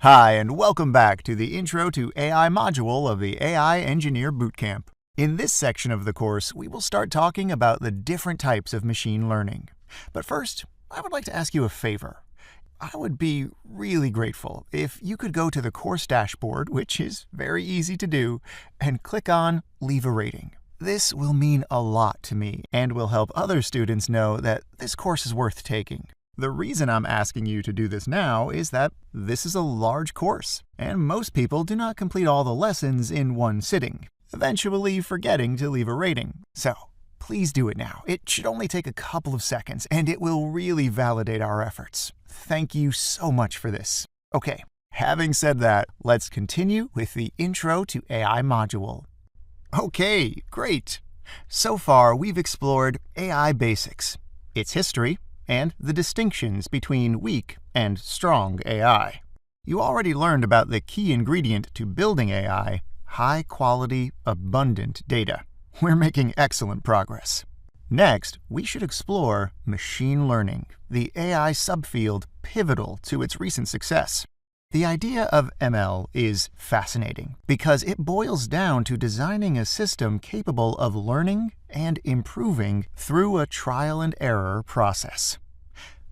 Hi, and welcome back to the Intro to AI module of the AI Engineer Bootcamp. In this section of the course, we will start talking about the different types of machine learning. But first, I would like to ask you a favor. I would be really grateful if you could go to the course dashboard, which is very easy to do, and click on Leave a Rating. This will mean a lot to me and will help other students know that this course is worth taking. The reason I'm asking you to do this now is that this is a large course, and most people do not complete all the lessons in one sitting, eventually forgetting to leave a rating. So, please do it now. It should only take a couple of seconds, and it will really validate our efforts. Thank you so much for this. Okay, having said that, let's continue with the Intro to AI module. Okay, great. So far, we've explored AI basics, its history, and the distinctions between weak and strong AI. You already learned about the key ingredient to building AI, high-quality, abundant data. We're making excellent progress. Next, we should explore machine learning, the AI subfield pivotal to its recent success. The idea of ML is fascinating because it boils down to designing a system capable of learning and improving through a trial and error process.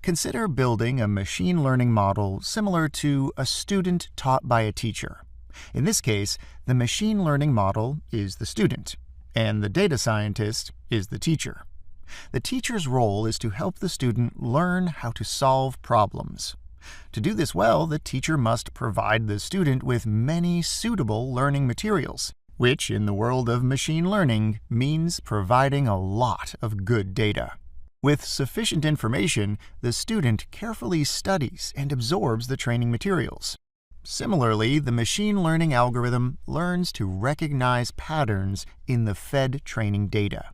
Consider building a machine learning model similar to a student taught by a teacher. In this case, the machine learning model is the student, and the data scientist is the teacher. The teacher's role is to help the student learn how to solve problems. To do this well, the teacher must provide the student with many suitable learning materials, which in the world of machine learning means providing a lot of good data. With sufficient information, the student carefully studies and absorbs the training materials. Similarly, the machine learning algorithm learns to recognize patterns in the fed training data.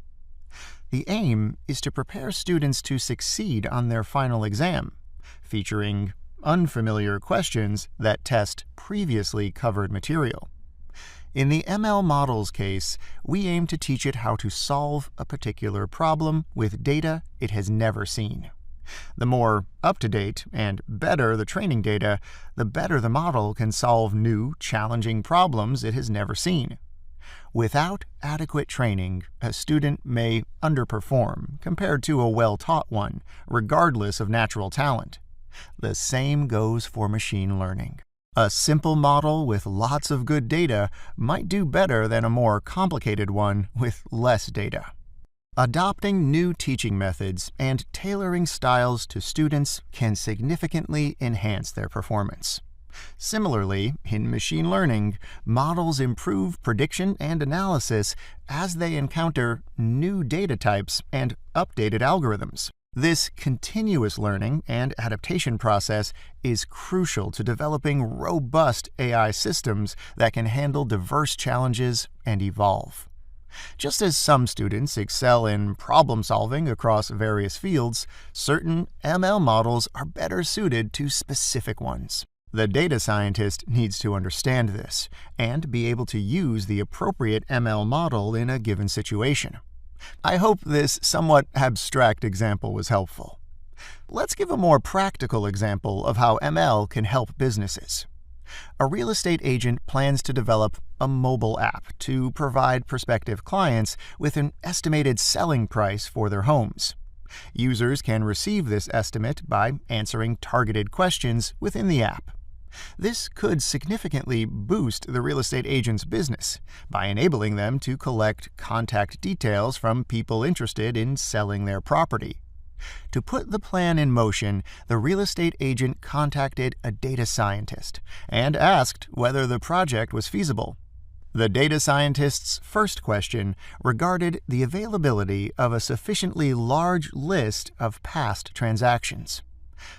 The aim is to prepare students to succeed on their final exam, featuring unfamiliar questions that test previously covered material. In the ML model's case, we aim to teach it how to solve a particular problem with data it has never seen. The more up-to-date and better the training data, the better the model can solve new, challenging problems it has never seen. Without adequate training, a student may underperform compared to a well-taught one, regardless of natural talent. The same goes for machine learning. A simple model with lots of good data might do better than a more complicated one with less data. Adopting new teaching methods and tailoring styles to students can significantly enhance their performance. Similarly, in machine learning, models improve prediction and analysis as they encounter new data types and updated algorithms. This continuous learning and adaptation process is crucial to developing robust AI systems that can handle diverse challenges and evolve. Just as some students excel in problem-solving across various fields, certain ML models are better suited to specific ones. The data scientist needs to understand this and be able to use the appropriate ML model in a given situation. I hope this somewhat abstract example was helpful. Let's give a more practical example of how ML can help businesses. A real estate agent plans to develop a mobile app to provide prospective clients with an estimated selling price for their homes. Users can receive this estimate by answering targeted questions within the app. This could significantly boost the real estate agent's business by enabling them to collect contact details from people interested in selling their property. To put the plan in motion, the real estate agent contacted a data scientist and asked whether the project was feasible. The data scientist's first question regarded the availability of a sufficiently large list of past transactions.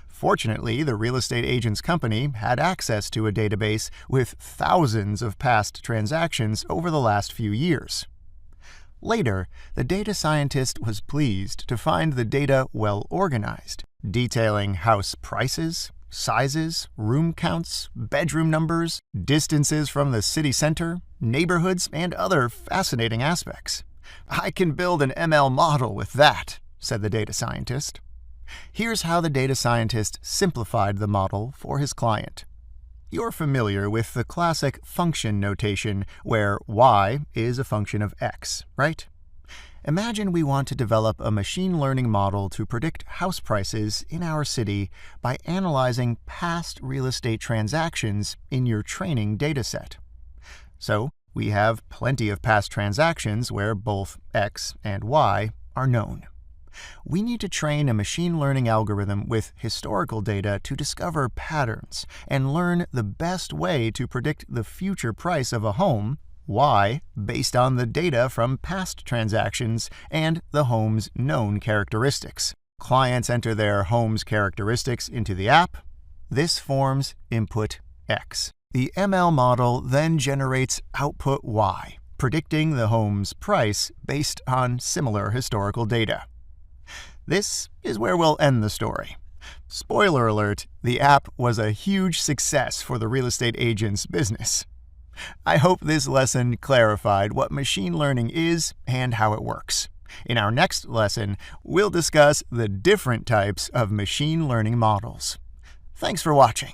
Fortunately, the real estate agent's company had access to a database with thousands of past transactions over the last few years. Later, the data scientist was pleased to find the data well organized, detailing house prices, sizes, room counts, bedroom numbers, distances from the city center, neighborhoods, and other fascinating aspects. "I can build an ML model with that," said the data scientist. Here's how the data scientist simplified the model for his client. You're familiar with the classic function notation where y is a function of x, right? Imagine we want to develop a machine learning model to predict house prices in our city by analyzing past real estate transactions in your training dataset. So, we have plenty of past transactions where both x and y are known. We need to train a machine learning algorithm with historical data to discover patterns and learn the best way to predict the future price of a home, y, based on the data from past transactions and the home's known characteristics. Clients enter their home's characteristics into the app. This forms input x. The ML model then generates output y, predicting the home's price based on similar historical data. This is where we'll end the story. Spoiler alert, the app was a huge success for the real estate agent's business. I hope this lesson clarified what machine learning is and how it works. In our next lesson, we'll discuss the different types of machine learning models. Thanks for watching.